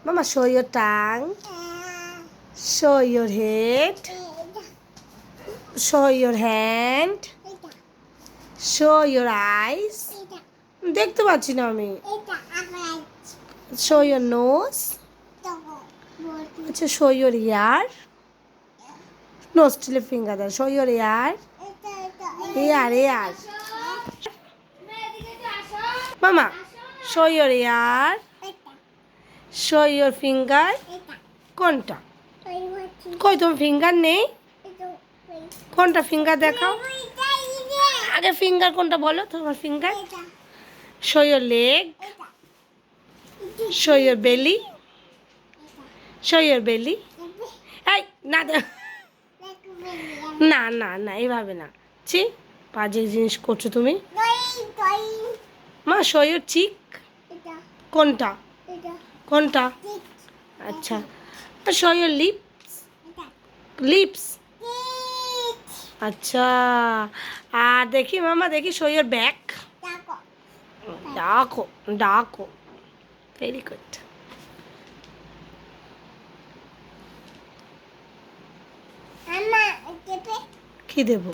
Mama, show your tongue. Show your head. Show your hand. Show your eyes. দেখতে পাচ্ছি না আমি। Show your nose. আচ্ছা, show your ear. Nose till finger there. Show your ear. Ear. Mama, show your ear. Show your finger. কোনটা? কই তোমার finger নেই? কোনটা ফিঙ্গার দেখাও? আগে ফিঙ্গার কোনটা বলো তোমার finger? Show your leg. Show your belly. Show your belly. এই না না না না এইভাবে না। ছি, বাজে জিনিস করছো তুমি। মা, show your cheek. কোনটা? কোনটা? আচ্ছা, show your lips. Lips. আচ্ছা, আর দেখি মামা, দেখি show your back. ডাকো ভেরি গুড। কি দেবো?